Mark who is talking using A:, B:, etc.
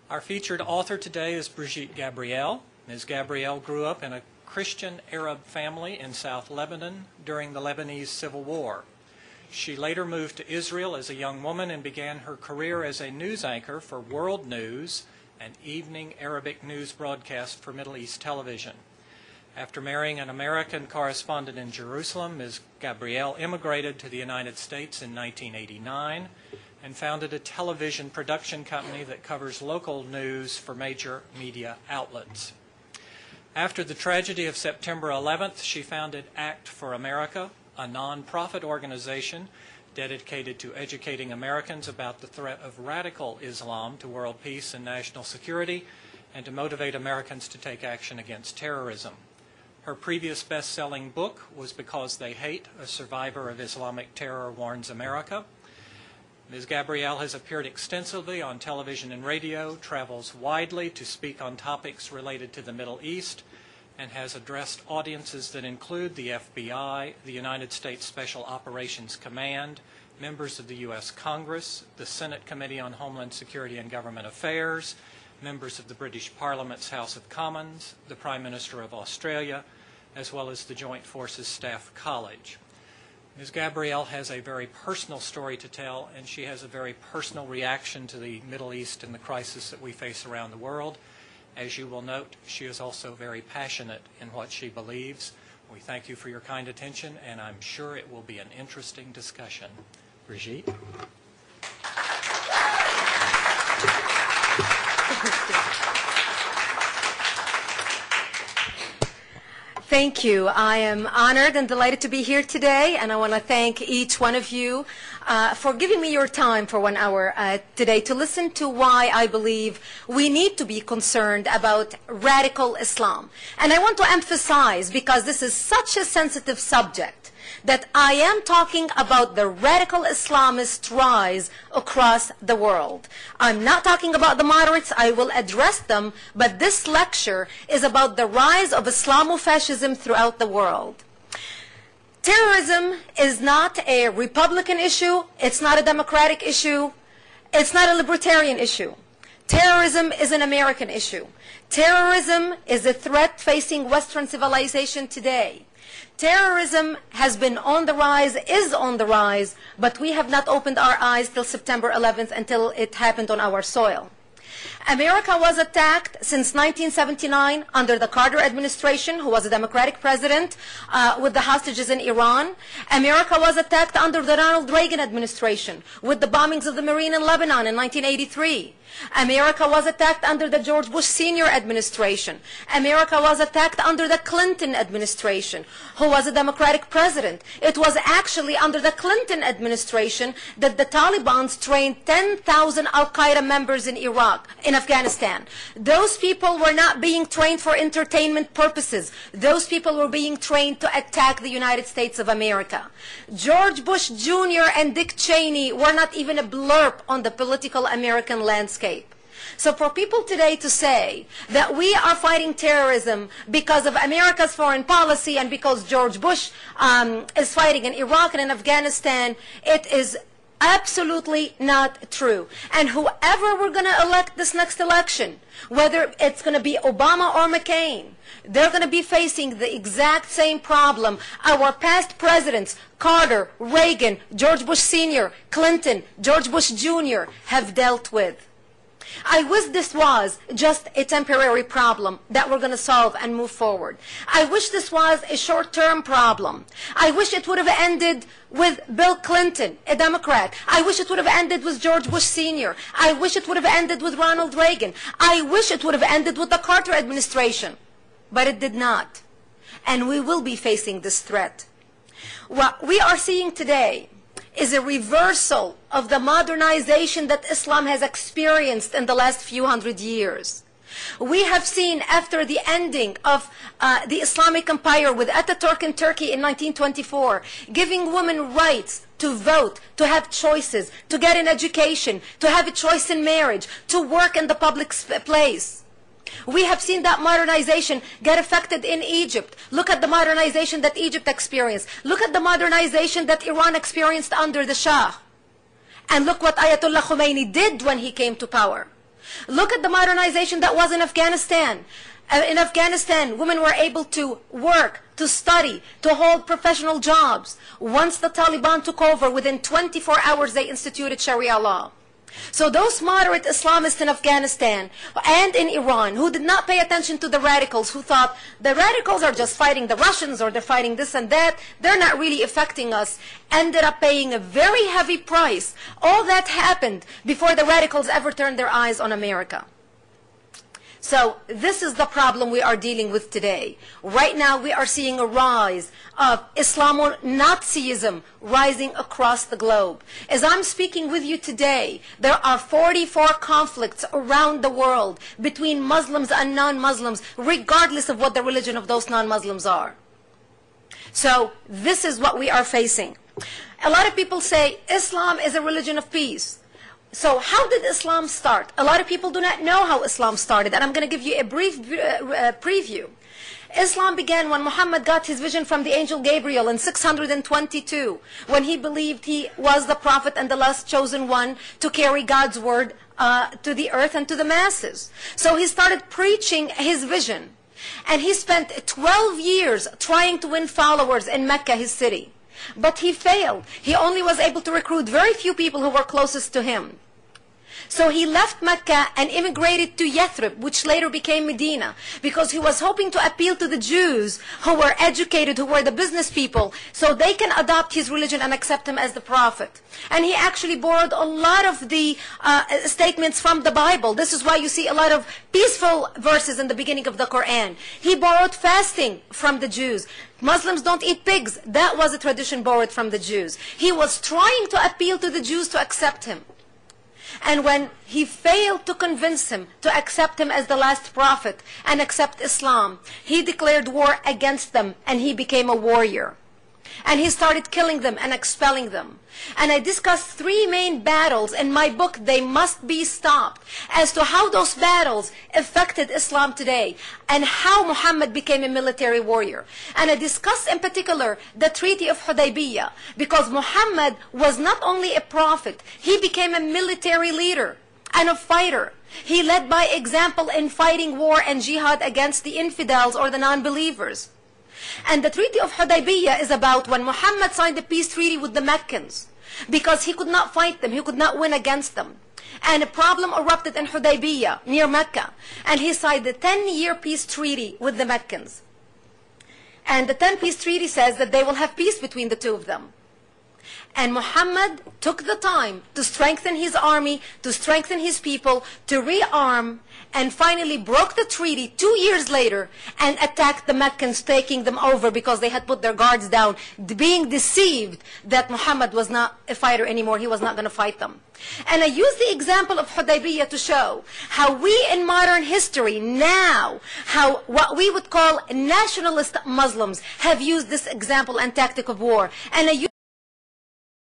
A: Our featured author today is Brigitte Gabriel. Ms. Gabriel grew up in a Christian Arab family in South Lebanon during the Lebanese Civil War. She later moved to Israel as a young woman and began her career as a news anchor for World News, an evening Arabic news broadcast for Middle East television. After marrying an American correspondent in Jerusalem, Ms. Gabriel immigrated to the United States in 1989 and founded a television production company that covers local news for major media outlets. After the tragedy of September 11th, she founded Act for America, a nonprofit organization dedicated to educating Americans about the threat of radical Islam to world peace and national security, and to motivate Americans to take action against terrorism. Her previous best-selling book was Because They Hate, a survivor of Islamic terror warns America. Ms. Gabriel has appeared extensively on television and radio, travels widely to speak on topics related to the Middle East, and has addressed audiences that include the FBI, the United States Special Operations Command, members of the U.S. Congress, the Senate Committee on Homeland Security and Government Affairs, members of the British Parliament's House of Commons, the Prime Minister of Australia, as well as the Joint Forces Staff College. Ms. Gabriel has a very personal story to tell, and she has a very personal reaction to the Middle East and the crisis that we face around the world. As you will note, she is also very passionate in what she believes. We thank you for your kind attention, and I'm sure it will be an interesting discussion. Brigitte?
B: Thank you. I am honored and delighted to be here today, and I want to thank each one of you for giving me your time for 1 hour today to listen to why I believe we need to be concerned about radical Islam. And I want to emphasize, because this is such a sensitive subject, that I am talking about the radical Islamist rise across the world. I'm not talking about the moderates. I will address them, but this lecture is about the rise of Islamofascism throughout the world. Terrorism is not a Republican issue. It's not a Democratic issue. It's not a libertarian issue. Terrorism is an American issue. Terrorism is a threat facing Western civilization today. Terrorism has been on the rise, is on the rise, but we have not opened our eyes till September 11th until it happened on our soil. America was attacked since 1979 under the Carter administration, who was a Democratic president, with the hostages in Iran. America was attacked under the Ronald Reagan administration with the bombings of the Marine in Lebanon in 1983. America was attacked under the George Bush Sr. administration. America was attacked under the Clinton administration, who was a Democratic president. It was actually under the Clinton administration that the Taliban trained 10,000 Al-Qaeda members in Afghanistan. Those people were not being trained for entertainment purposes. Those people were being trained to attack the United States of America. George Bush Jr. and Dick Cheney were not even a blurb on the political American landscape. So for people today to say that we are fighting terrorism because of America's foreign policy and because George Bush is fighting in Iraq and in Afghanistan, it is absolutely not true. And whoever we're going to elect this next election, whether it's going to be Obama or McCain, they're going to be facing the exact same problem our past presidents, Carter, Reagan, George Bush Sr., Clinton, George Bush Jr., have dealt with. I wish this was just a temporary problem that we're going to solve and move forward. I wish this was a short-term problem. I wish it would have ended with Bill Clinton, a Democrat. I wish it would have ended with George Bush Sr. I wish it would have ended with Ronald Reagan. I wish it would have ended with the Carter administration. But it did not. And we will be facing this threat. What we are seeing today is a reversal of the modernization that Islam has experienced in the last few hundred years. We have seen, after the ending of the Islamic Empire with Ataturk in Turkey in 1924, giving women rights to vote, to have choices, to get an education, to have a choice in marriage, to work in the public place. We have seen that modernization get affected in Egypt. Look at the modernization that Egypt experienced. Look at the modernization that Iran experienced under the Shah. And look what Ayatollah Khomeini did when he came to power. Look at the modernization that was in Afghanistan. In Afghanistan, women were able to work, to study, to hold professional jobs. Once the Taliban took over, within 24 hours they instituted Sharia law. So those moderate Islamists in Afghanistan and in Iran who did not pay attention to the radicals, who thought the radicals are just fighting the Russians or they're fighting this and that, they're not really affecting us, ended up paying a very heavy price. All that happened before the radicals ever turned their eyes on America. So this is the problem we are dealing with today. Right now we are seeing a rise of Islamo-Nazism rising across the globe. As I'm speaking with you today, there are 44 conflicts around the world between Muslims and non-Muslims, regardless of what the religion of those non-Muslims are. So this is what we are facing. A lot of people say Islam is a religion of peace. So how did Islam start? A lot of people do not know how Islam started, and I'm going to give you a brief preview. Islam began when Muhammad got his vision from the angel Gabriel in 622, when he believed he was the prophet and the last chosen one to carry God's word to the earth and to the masses. So he started preaching his vision, and he spent 12 years trying to win followers in Mecca, his city. But he failed. He only was able to recruit very few people who were closest to him. So he left Mecca and immigrated to Yathrib, which later became Medina, because he was hoping to appeal to the Jews who were educated, who were the business people, so they can adopt his religion and accept him as the prophet. And he actually borrowed a lot of the statements from the Bible. This is why you see a lot of peaceful verses in the beginning of the Quran. He borrowed fasting from the Jews. Muslims don't eat pigs. That was a tradition borrowed from the Jews. He was trying to appeal to the Jews to accept him. And when he failed to convince him to accept him as the last prophet and accept Islam, he declared war against them and he became a warrior. And he started killing them and expelling them. And I discussed 3 main battles in my book, They Must Be Stopped, as to how those battles affected Islam today and how Muhammad became a military warrior. And I discussed in particular the Treaty of Hudaybiyah, because Muhammad was not only a prophet, he became a military leader and a fighter. He led by example in fighting war and jihad against the infidels or the non-believers. And the Treaty of Hudaybiyah is about when Muhammad signed the peace treaty with the Meccans, because he could not fight them, he could not win against them. And a problem erupted in Hudaybiyah, near Mecca, and he signed the 10-year peace treaty with the Meccans. And the 10 peace treaty says that they will have peace between the two of them. And Muhammad took the time to strengthen his army, to strengthen his people, to rearm, and finally broke the treaty 2 years later and attacked the Meccans, taking them over because they had put their guards down, being deceived that Muhammad was not a fighter anymore, he was not going to fight them. And I use the example of Hudaybiyah to show how we in modern history now, how what we would call nationalist Muslims have used this example and tactic of war. And I use